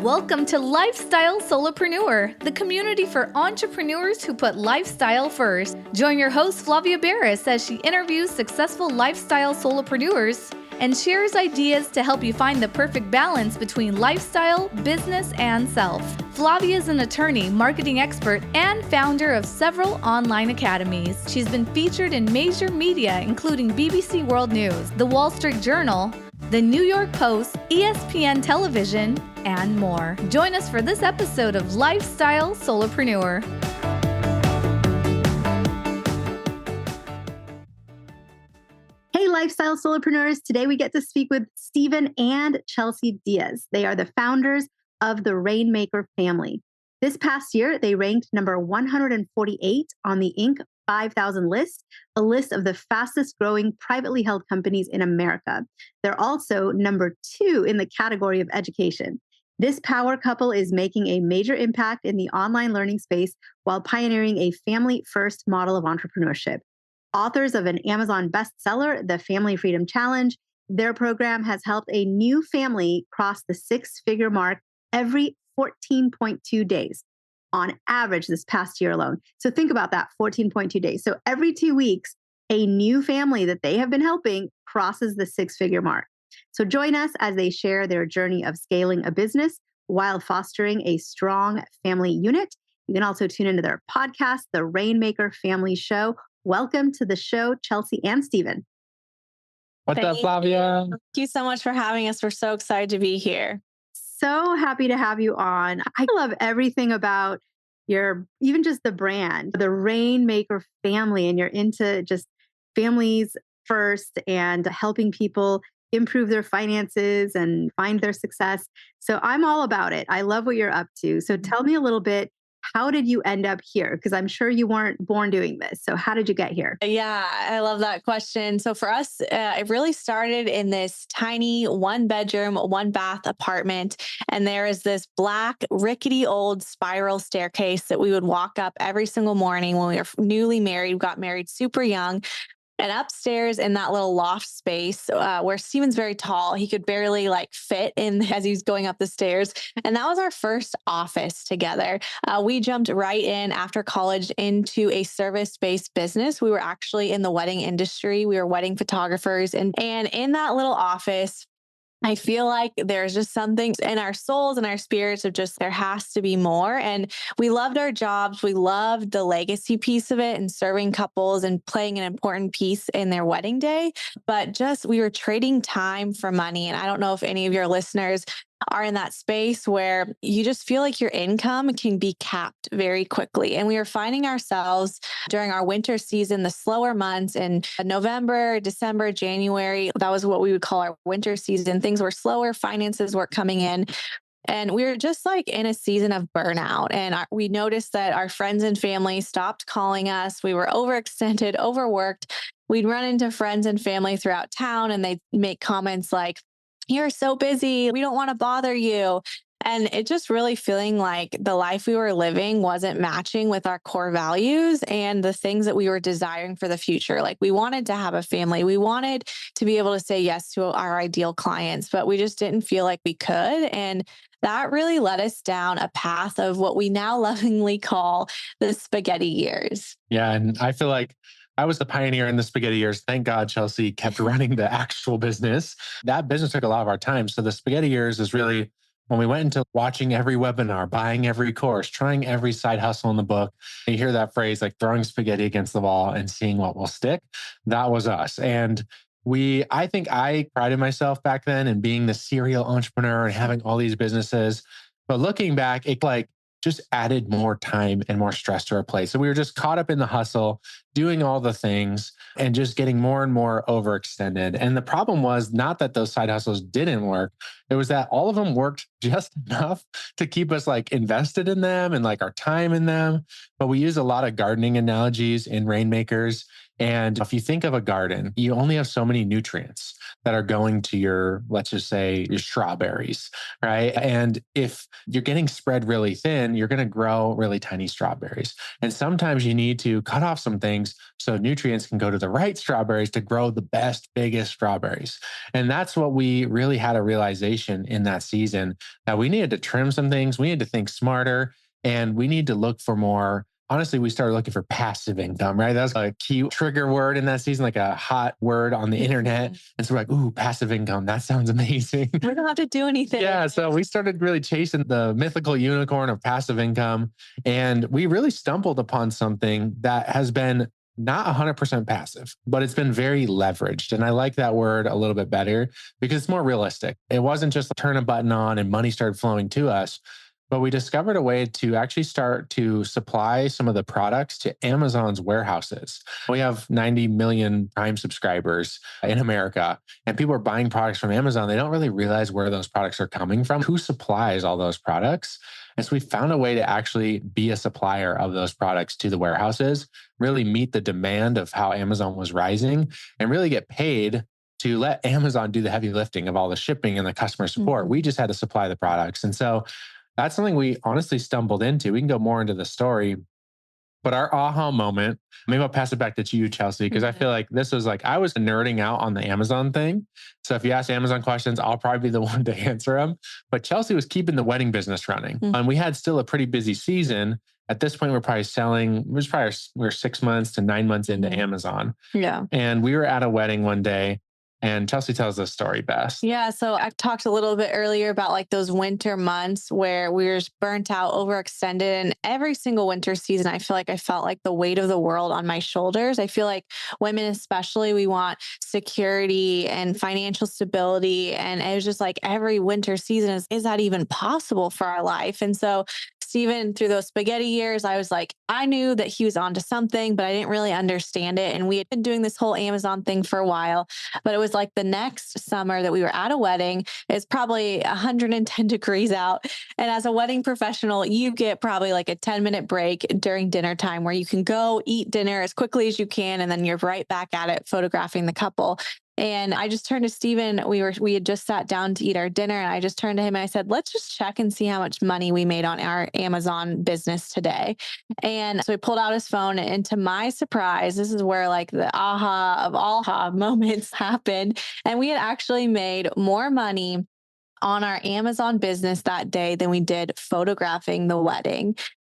Welcome to Lifestyle Solopreneur, the community for entrepreneurs who put lifestyle first. Join your host, Flavia Barris, as she interviews successful lifestyle solopreneurs and shares ideas to help you find the perfect balance between lifestyle, business, and self. Flavia is an attorney, marketing expert, and founder of several online academies. She's been featured in major media, including BBC World News, The Wall Street Journal, The New York Post, ESPN Television, and more. Join us for this episode of Lifestyle Solopreneur. Hey, Lifestyle Solopreneurs. Today we get to speak with Stephen and Chelsey Diaz. They are the founders of the Rainmaker family. This past year, they ranked number 148 on the Inc. 5,000 list, a list of the fastest growing privately held companies in America. They're also number 2 in the category of education. This power couple is making a major impact in the online learning space while pioneering a family-first model of entrepreneurship. Authors of an Amazon bestseller, The Family Freedom Challenge, their program has helped a new family cross the 6-figure mark every 14.2 days. On average this past year alone. So think about that, 14.2 days. So every 2 weeks, a new family that they have been helping crosses the 6-figure mark. So join us as they share their journey of scaling a business while fostering a strong family unit. You can also tune into their podcast, The Rainmaker Family Show. Welcome to the show, Chelsey and Stephen. What's up, Flavia? Thank you so much for having us. We're so excited to be here. So happy to have you on. I love everything about even just the brand, the Rainmaker family, and you're into just families first and helping people improve their finances and find their success. So I'm all about it. I love what you're up to. So tell me a little bit, how did you end up here? Because I'm sure you weren't born doing this. So how did you get here? Yeah, I love that question. So for us, it really started in this tiny 1-bedroom, 1-bath apartment. And there is this black, rickety old spiral staircase that we would walk up every single morning when we were newly married. We got married super young. And upstairs in that little loft space where Steven's very tall, he could barely fit in as he was going up the stairs. And that was our first office together. We jumped right in after college into a service-based business. We were actually in the wedding industry. We were wedding photographers. And in that little office, I feel like there's just something in our souls and our spirits of just, there has to be more. And we loved our jobs. We loved the legacy piece of it and serving couples and playing an important piece in their wedding day. But just, we were trading time for money. And I don't know if any of your listeners are in that space where you just feel like your income can be capped very quickly. And we were finding ourselves during our winter season, the slower months in November, December, January, that was what we would call our winter season. Things were slower, finances weren't coming in. And we were just in a season of burnout. And we noticed that our friends and family stopped calling us. We were overextended, overworked. We'd run into friends and family throughout town and they'd make comments like, "You're so busy. We don't want to bother you." And it just really feeling like the life we were living wasn't matching with our core values and the things that we were desiring for the future. We wanted to have a family. We wanted to be able to say yes to our ideal clients, but we just didn't feel like we could. And that really led us down a path of what we now lovingly call the spaghetti years. Yeah. And I feel like I was the pioneer in the spaghetti years. Thank God Chelsey kept running the actual business. That business took a lot of our time. So the spaghetti years is really when we went into watching every webinar, buying every course, trying every side hustle in the book. You hear that phrase throwing spaghetti against the wall and seeing what will stick. That was us. And I think I prided myself back then in being the serial entrepreneur and having all these businesses. But looking back, it just added more time and more stress to our plate. So we were just caught up in the hustle, doing all the things and just getting more and more overextended. And the problem was not that those side hustles didn't work. It was that all of them worked just enough to keep us invested in them and our time in them. But we use a lot of gardening analogies in Rainmakers. And if you think of a garden, you only have so many nutrients that are going to your, let's just say, your strawberries, right? And if you're getting spread really thin, you're going to grow really tiny strawberries. And sometimes you need to cut off some things so nutrients can go to the right strawberries to grow the best, biggest strawberries. And that's what we really had a realization in that season that we needed to trim some things. We need to think smarter, and we need to look for more. Honestly, we started looking for passive income, right? That was a key trigger word in that season, like a hot word on the internet. And so we're like, ooh, passive income. That sounds amazing. We don't have to do anything. Yeah. So we started really chasing the mythical unicorn of passive income. And we really stumbled upon something that has been not 100% passive, but it's been very leveraged. And I like that word a little bit better because it's more realistic. It wasn't just turn a button on and money started flowing to us. But we discovered a way to actually start to supply some of the products to Amazon's warehouses. We have 90 million Prime subscribers in America, and people are buying products from Amazon. They don't really realize where those products are coming from, who supplies all those products. And so we found a way to actually be a supplier of those products to the warehouses, really meet the demand of how Amazon was rising, and really get paid to let Amazon do the heavy lifting of all the shipping and the customer support. We just had to supply the products. And so that's something we honestly stumbled into. We can go more into the story, but our aha moment, maybe I'll pass it back to you, Chelsey, because I feel like this was like, I was nerding out on the Amazon thing. So if you ask Amazon questions, I'll probably be the one to answer them. But Chelsey was keeping the wedding business running. And we had still a pretty busy season. At this point, we're probably selling, we're 6 months to 9 months into Amazon. Yeah. And we were at a wedding one day. And Chelsey tells this story best. Yeah. So I talked a little bit earlier about like those winter months where we were burnt out, overextended. And every single winter season, I feel like I felt like the weight of the world on my shoulders. I feel like women, especially, we want security and financial stability. And it was just like every winter season is that even possible for our life? And so Stephen, through those spaghetti years, I was like, I knew that he was onto something, but I didn't really understand it. And we had been doing this whole Amazon thing for a while, but it was like the next summer that we were at a wedding. It's probably 110 degrees out. And as a wedding professional, you get probably like a 10-minute break during dinner time where you can go eat dinner as quickly as you can. And then you're right back at it, photographing the couple. And I just turned to Stephen. We had just sat down to eat our dinner, and I just turned to him and I said, let's just check and see how much money we made on our Amazon business today. And so he pulled out his phone, and to my surprise, this is where like the aha of all aha moments happened. And we had actually made more money on our Amazon business that day than we did photographing the wedding.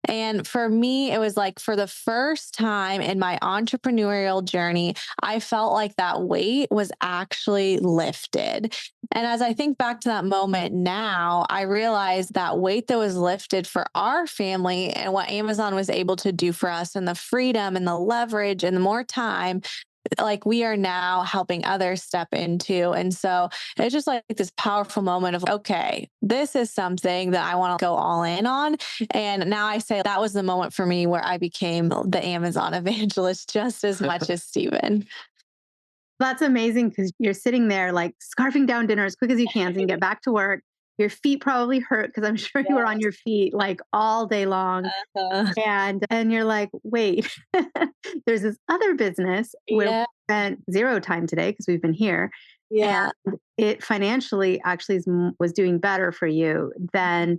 And for me, it was like for the first time in my entrepreneurial journey, I felt like that weight was actually lifted. And as I think back to that moment now, I realized that weight that was lifted for our family and what Amazon was able to do for us, and the freedom and the leverage and the more time, like we are now helping others step into. And so it's just like this powerful moment of, okay, this is something that I want to go all in on. And now I say that was the moment for me where I became the Amazon evangelist just as much as Stephen. That's amazing because you're sitting there like scarfing down dinner as quick as you can so you can get back to work. Your feet probably hurt because I'm sure you were on your feet like all day long. And you're like, wait, there's this other business where we spent zero time today because we've been here. Yeah. And it financially actually was doing better for you than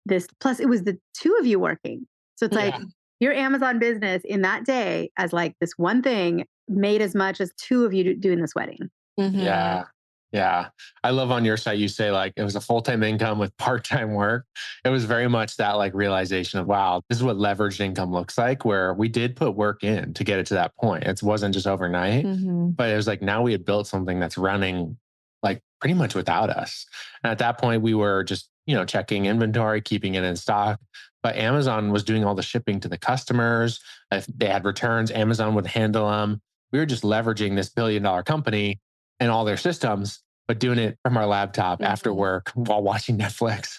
this. Plus, it was the two of you working. So it's like your Amazon business in that day as like this one thing made as much as two of you doing this wedding. Yeah. Yeah. I love on your site, you say like it was a full-time income with part-time work. It was very much that like realization of, wow, this is what leveraged income looks like, where we did put work in to get it to that point. It wasn't just overnight, but it was like now we had built something that's running like pretty much without us. And at that point, we were just, checking inventory, keeping it in stock. But Amazon was doing all the shipping to the customers. If they had returns, Amazon would handle them. We were just leveraging this billion-dollar company and all their systems, but doing it from our laptop after work while watching Netflix.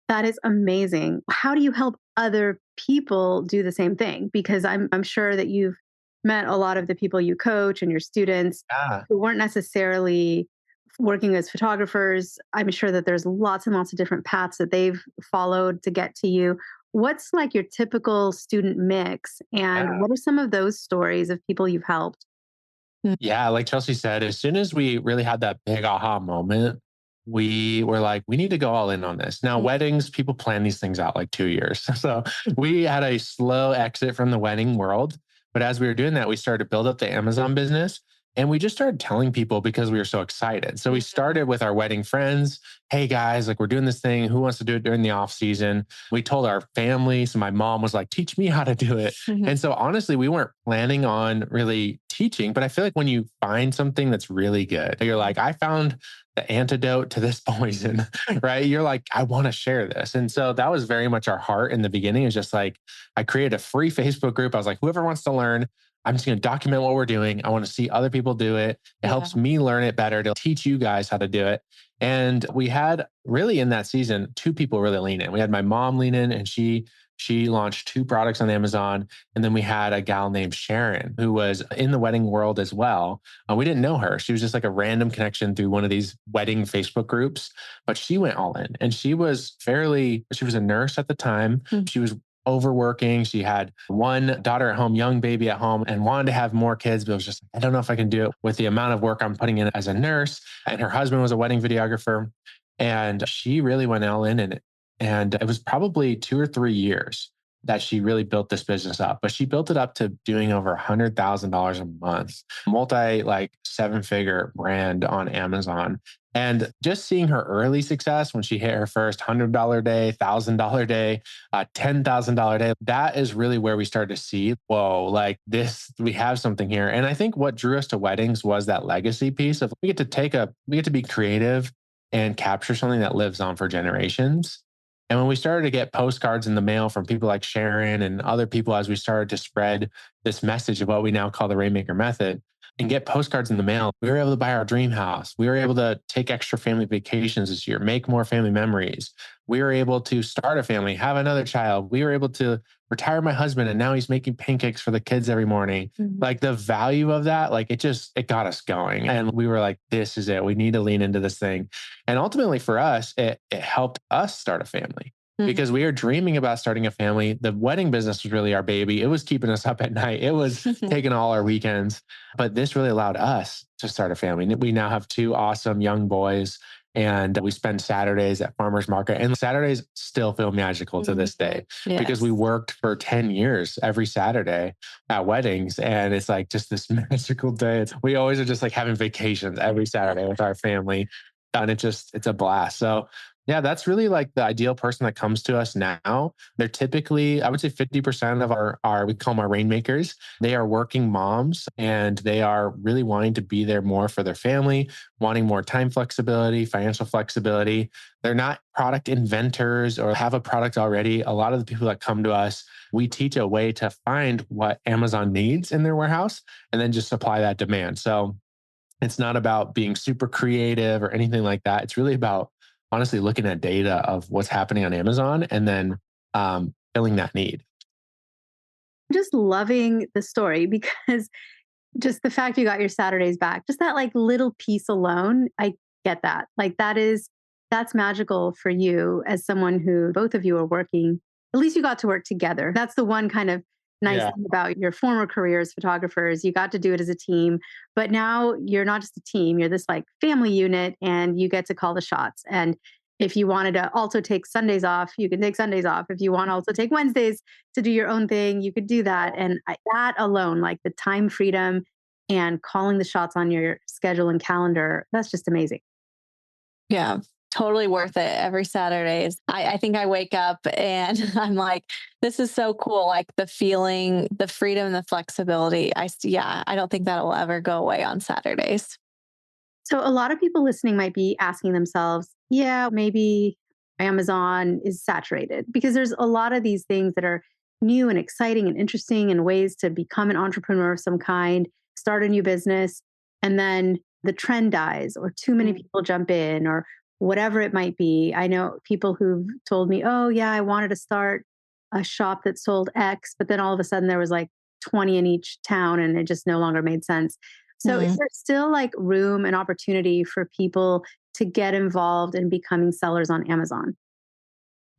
That is amazing. How do you help other people do the same thing? Because I'm sure that you've met a lot of the people you coach and your students who weren't necessarily working as photographers. I'm sure that there's lots and lots of different paths that they've followed to get to you. What's like your typical student mix? And what are some of those stories of people you've helped? Yeah, like Chelsey said, as soon as we really had that big aha moment, we were like, we need to go all in on this. Now, weddings, people plan these things out like 2 years. So we had a slow exit from the wedding world. But as we were doing that, we started to build up the Amazon business. And we just started telling people because we were so excited. So we started with our wedding friends. Hey guys, like we're doing this thing. Who wants to do it during the off season? We told our family. So my mom was like, teach me how to do it. And so honestly, we weren't planning on really teaching, but I feel like when you find something that's really good, you're like, I found the antidote to this poison, right? You're like, I want to share this. And so that was very much our heart in the beginning. Is just like, I created a free Facebook group. I was like, whoever wants to learn, I'm just going to document what we're doing. I want to see other people do it. It helps me learn it better to teach you guys how to do it. And we had really in that season, two people really lean in. We had my mom lean in, and she launched 2 products on Amazon. And then we had a gal named Sharon who was in the wedding world as well. We didn't know her. She was just like a random connection through one of these wedding Facebook groups, but she went all in, and she was a nurse at the time. She was overworking. She had one daughter at home, young baby at home, and wanted to have more kids, but it was just, I don't know if I can do it with the amount of work I'm putting in as a nurse. And her husband was a wedding videographer. And she really went all in it. And it was probably 2 or 3 years that she really built this business up. But she built it up to doing over $100,000 a month, multi like 7-figure brand on Amazon. And just seeing her early success when she hit her first $100 day, $1,000 day, $10,000 day, that is really where we started to see, whoa, like this, we have something here. And I think what drew us to weddings was that legacy piece of we get to be creative and capture something that lives on for generations. And when we started to get postcards in the mail from people like Sharon and other people, as we started to spread this message of what we now call the Rainmaker method and get postcards in the mail, we were able to buy our dream house. We were able to take extra family vacations this year, make more family memories. We were able to start a family, have another child. We were able to retire my husband, and now he's making pancakes for the kids every morning. Like the value of that, like it got us going. And we were like, this is it. We need to lean into this thing. And ultimately for us, it helped us start a family because we were dreaming about starting a family. The wedding business was really our baby. It was keeping us up at night. It was taking all our weekends, but this really allowed us to start a family. We now have 2 awesome young boys, and we spend Saturdays at farmers market, and Saturdays still feel magical to this day because we worked for 10 years every Saturday at weddings. And it's like just this magical day. We always are just like having vacations every Saturday with our family. And it's a blast. So yeah, that's really like the ideal person that comes to us now. They're typically, I would say 50% of we call them our rainmakers. They are working moms, and they are really wanting to be there more for their family, wanting more time flexibility, financial flexibility. They're not product inventors or have a product already. A lot of the people that come to us, we teach a way to find what Amazon needs in their warehouse and then just supply that demand. So it's not about being super creative or anything like that. It's really about honestly looking at data of what's happening on Amazon and then filling that need. Just loving the story because just the fact you got your Saturdays back, just that like little piece alone, I get that. Like that's magical for you as someone who both of you are working. At least you got to work together. That's the one kind of nice thing about your former career as photographers. You got to do it as a team, but now you're not just a team, you're this like family unit, and you get to call the shots. And if you wanted to also take Sundays off, you can take Sundays off. If you want to also take Wednesdays to do your own thing, you could do that. And that alone, like the time freedom and calling the shots on your schedule and calendar, that's just amazing. Yeah, totally worth it every Saturdays. I think I wake up and I'm like, this is so cool. Like the feeling, the freedom, the flexibility. I don't think that will ever go away on Saturdays. So a lot of people listening might be asking themselves, yeah, maybe Amazon is saturated, because there's a lot of these things that are new and exciting and interesting and ways to become an entrepreneur of some kind, start a new business, and then the trend dies or too many people jump in or whatever it might be. I know people who've told me, oh yeah, I wanted to start a shop that sold X, but then all of a sudden there was like 20 in each town and it just no longer made sense. So is there still like room and opportunity for people to get involved in becoming sellers on Amazon?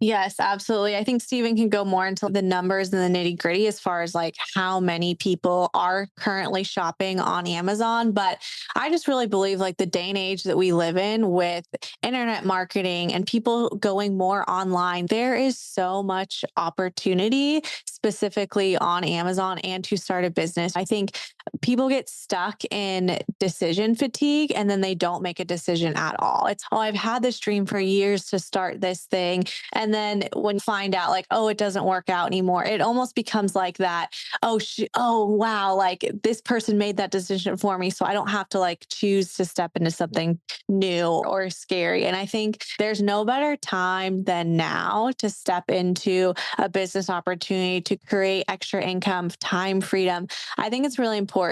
Yes, absolutely. I think Stephen can go more into the numbers and the nitty gritty as far as like how many people are currently shopping on Amazon. But I just really believe like the day and age that we live in with internet marketing and people going more online, there is so much opportunity specifically on Amazon and to start a business. I think people get stuck in decision fatigue and then they don't make a decision at all. It's, oh, I've had this dream for years to start this thing. And then when you find out like, oh, it doesn't work out anymore, it almost becomes like that. Oh, wow. Like this person made that decision for me. So I don't have to like choose to step into something new or scary. And I think there's no better time than now to step into a business opportunity to create extra income, time freedom. I think it's really important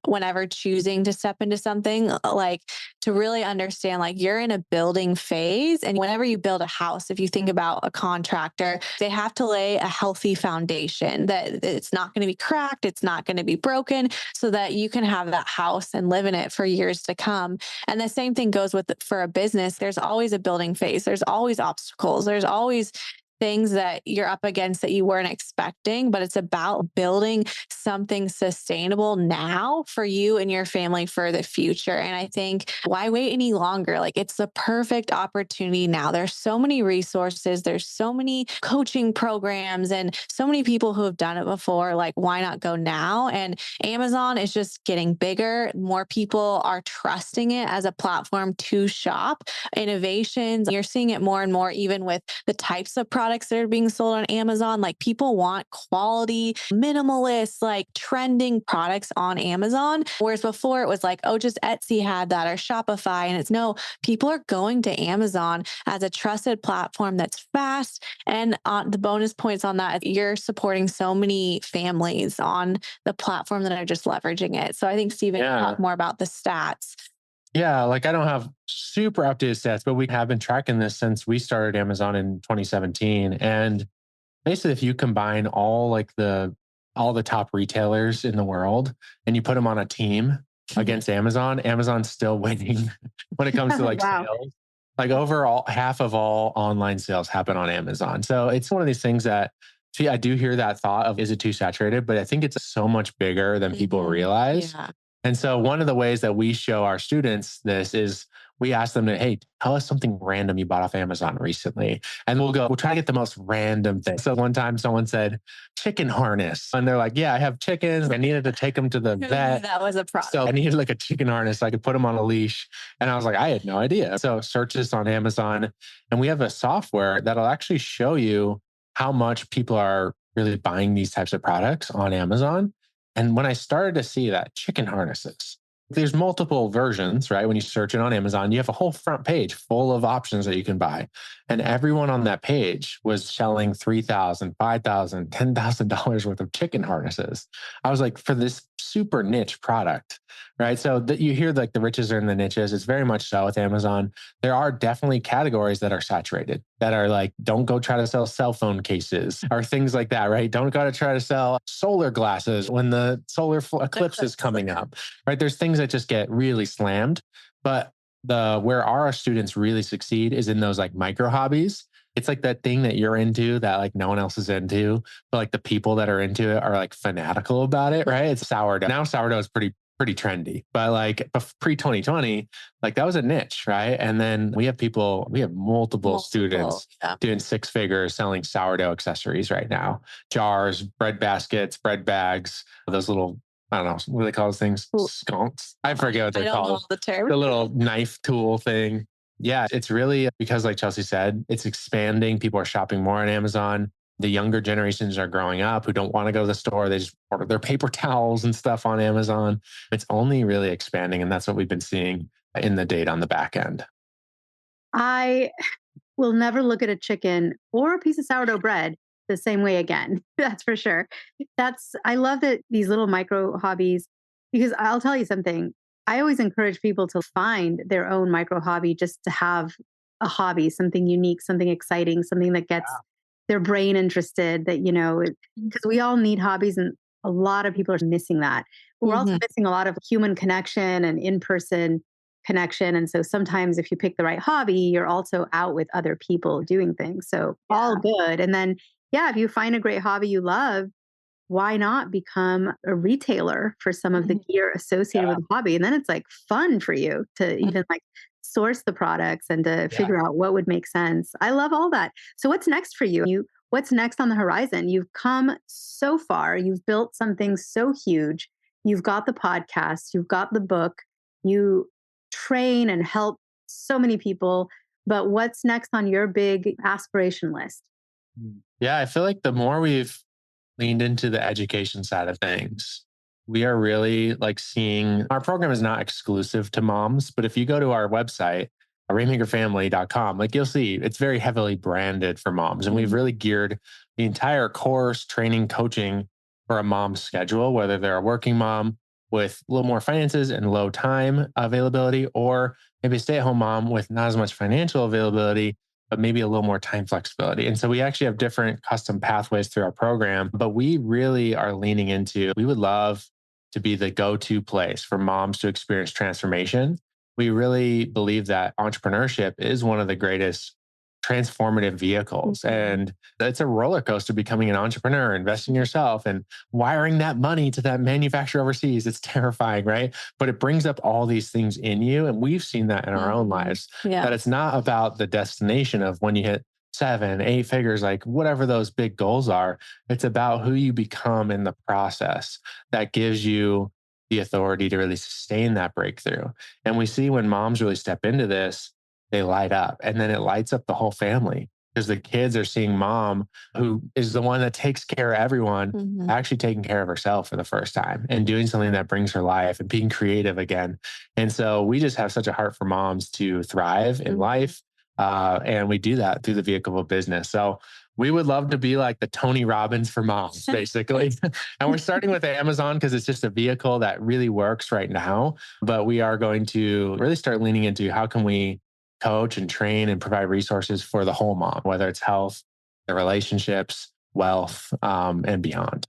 whenever choosing to step into something like to really understand like you're in a building phase. And whenever you build a house, if you think about a contractor, they have to lay a healthy foundation that it's not going to be cracked, it's not going to be broken, so that you can have that house and live in it for years to come. And the same thing goes with for a business. There's always a building phase. There's always obstacles. There's always things that you're up against that you weren't expecting, but it's about building something sustainable now for you and your family for the future. And I think why wait any longer? Like it's the perfect opportunity now. There's so many resources. There's so many coaching programs and so many people who have done it before. Like why not go now? And Amazon is just getting bigger. More people are trusting it as a platform to shop innovations. You're seeing it more and more, even with the types of products that are being sold on Amazon. Like people want quality, minimalist, like trending products on Amazon. Whereas before it was like, oh, just Etsy had that or Shopify. And it's no, people are going to Amazon as a trusted platform that's fast. And the bonus points on that, you're supporting so many families on the platform that are just leveraging it. So I think Stephen can talk more about the stats. Yeah, like I don't have super updated stats, but we have been tracking this since we started Amazon in 2017. And basically, if you combine all the top retailers in the world and you put them on a team against Amazon, Amazon's still winning when it comes to like Wow. sales. Like overall, half of all online sales happen on Amazon. So it's one of these things that, see, I do hear that thought of, is it too saturated? But I think it's so much bigger than people realize. Yeah. And so one of the ways that we show our students this is we ask them to, hey, tell us something random you bought off Amazon recently. And we'll try to get the most random thing. So one time someone said chicken harness. And they're like, yeah, I have chickens. I needed to take them to the vet. That was a problem. So I needed like a chicken harness so I could put them on a leash. And I was like, I had no idea. So search this on Amazon. And we have a software that'll actually show you how much people are really buying these types of products on Amazon. And when I started to see that chicken harnesses, there's multiple versions, right? When you search it on Amazon, you have a whole front page full of options that you can buy. And everyone on that page was selling $3,000, $5,000, $10,000 worth of chicken harnesses. I was like, for this super niche product, right? So that you hear like the riches are in the niches. It's very much so with Amazon. There are definitely categories that are saturated, that are like, don't go try to sell cell phone cases or things like that, right? Don't go to try to sell solar glasses when the solar eclipse is coming up, right? There's things that just get really slammed. But where our students really succeed is in those like micro hobbies. It's like that thing that you're into that like no one else is into, but like the people that are into it are like fanatical about it, right? It's sourdough. Now sourdough is pretty trendy, but like pre 2020, like that was a niche, right? And then we have multiple students doing 6 figures selling sourdough accessories right now. Jars, bread baskets, bread bags, those little, I don't know, what do they call those things? Sconks. I forget what they're called. The term. The little knife tool thing. Yeah, it's really because like Chelsey said, it's expanding. People are shopping more on Amazon. The younger generations are growing up who don't want to go to the store. They just order their paper towels and stuff on Amazon. It's only really expanding. And that's what we've been seeing in the data on the back end. I will never look at a chicken or a piece of sourdough bread the same way again. That's for sure. I love that these little micro hobbies, because I'll tell you something. I always encourage people to find their own micro hobby, just to have a hobby, something unique, something exciting, something that gets their brain interested, that, because we all need hobbies and a lot of people are missing that. But we're also missing a lot of human connection and in-person connection. And so sometimes if you pick the right hobby, you're also out with other people doing things. So all good. And then, if you find a great hobby you love, why not become a retailer for some of the gear associated with the hobby? And then it's like fun for you to even like source the products and to figure out what would make sense. I love all that. So what's next for you? What's next on the horizon? You've come so far. You've built something so huge. You've got the podcast. You've got the book. You train and help so many people. But what's next on your big aspiration list? Yeah, I feel like the more we've leaned into the education side of things, we are really like seeing our program is not exclusive to moms, but if you go to our website, rainmakerfamily.com, like you'll see it's very heavily branded for moms. And we've really geared the entire course, training, coaching for a mom's schedule, whether they're a working mom with a little more finances and low time availability, or maybe a stay-at-home mom with not as much financial availability, but maybe a little more time flexibility. And so we actually have different custom pathways through our program, but we really are leaning into, we would love to be the go-to place for moms to experience transformation. We really believe that entrepreneurship is one of the greatest transformative vehicles. And it's a roller coaster becoming an entrepreneur, investing in yourself and wiring that money to that manufacturer overseas. It's terrifying, right? But it brings up all these things in you. And we've seen that in our own lives, that it's not about the destination of when you hit 7, 8 figures, like whatever those big goals are. It's about who you become in the process that gives you the authority to really sustain that breakthrough. And we see when moms really step into this, they light up, and then it lights up the whole family because the kids are seeing mom, who is the one that takes care of everyone, actually taking care of herself for the first time and doing something that brings her life and being creative again. And so we just have such a heart for moms to thrive in life. And we do that through the vehicle of business. So we would love to be like the Tony Robbins for moms, basically. And we're starting with Amazon because it's just a vehicle that really works right now. But we are going to really start leaning into how can we coach and train and provide resources for the whole mom, whether it's health, their relationships, wealth, and beyond.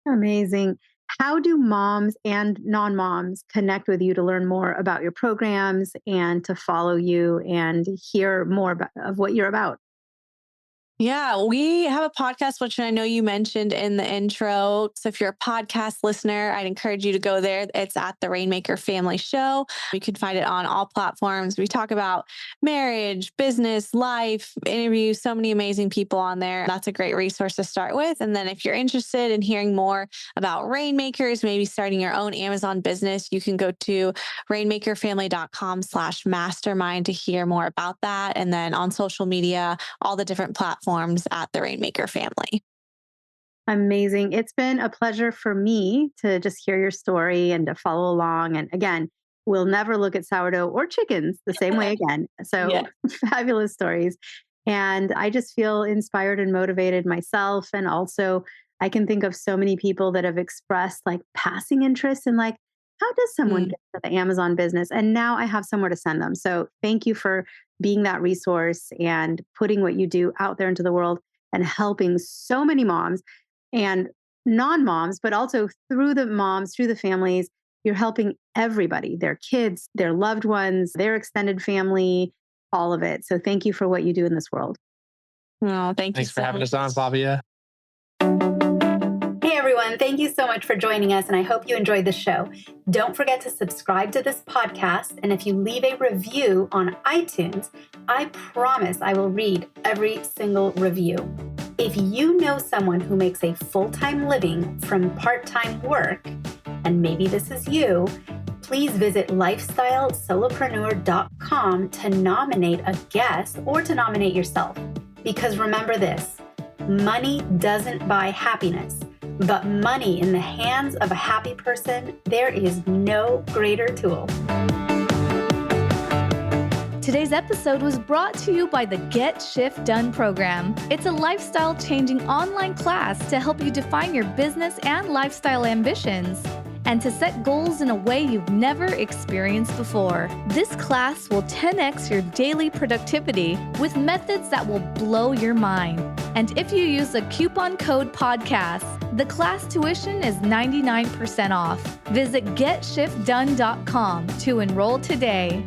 Amazing. How do moms and non-moms connect with you to learn more about your programs and to follow you and hear more of what you're about? Yeah, we have a podcast, which I know you mentioned in the intro. So if you're a podcast listener, I'd encourage you to go there. It's at the Rainmaker Family Show. You can find it on all platforms. We talk about marriage, business, life, interview so many amazing people on there. That's a great resource to start with. And then if you're interested in hearing more about Rainmakers, maybe starting your own Amazon business, you can go to rainmakerfamily.com/mastermind to hear more about that. And then on social media, all the different platforms at the Rainmaker Family. Amazing. It's been a pleasure for me to just hear your story and to follow along. And again, we'll never look at sourdough or chickens the same way again. So fabulous stories. And I just feel inspired and motivated myself. And also I can think of so many people that have expressed like passing interest in like, how does someone get to the Amazon business? And now I have somewhere to send them. So thank you for being that resource and putting what you do out there into the world and helping so many moms and non-moms, but also through the moms, through the families, you're helping everybody, their kids, their loved ones, their extended family, all of it. So thank you for what you do in this world. Oh, Thanks for having us on, Flavia. Hey everyone, thank you so much for joining us, and I hope you enjoyed the show. Don't forget to subscribe to this podcast, and if you leave a review on iTunes, I promise I will read every single review. If you know someone who makes a full-time living from part-time work, and maybe this is you, please visit lifestylesolopreneur.com to nominate a guest or to nominate yourself. Because remember this, money doesn't buy happiness. But money in the hands of a happy person, there is no greater tool. Today's episode was brought to you by the Get Shift Done program. It's a lifestyle-changing online class to help you define your business and lifestyle ambitions and to set goals in a way you've never experienced before. This class will 10x your daily productivity with methods that will blow your mind. And if you use the coupon code podcast, the class tuition is 99% off. Visit GetShiftDone.com to enroll today.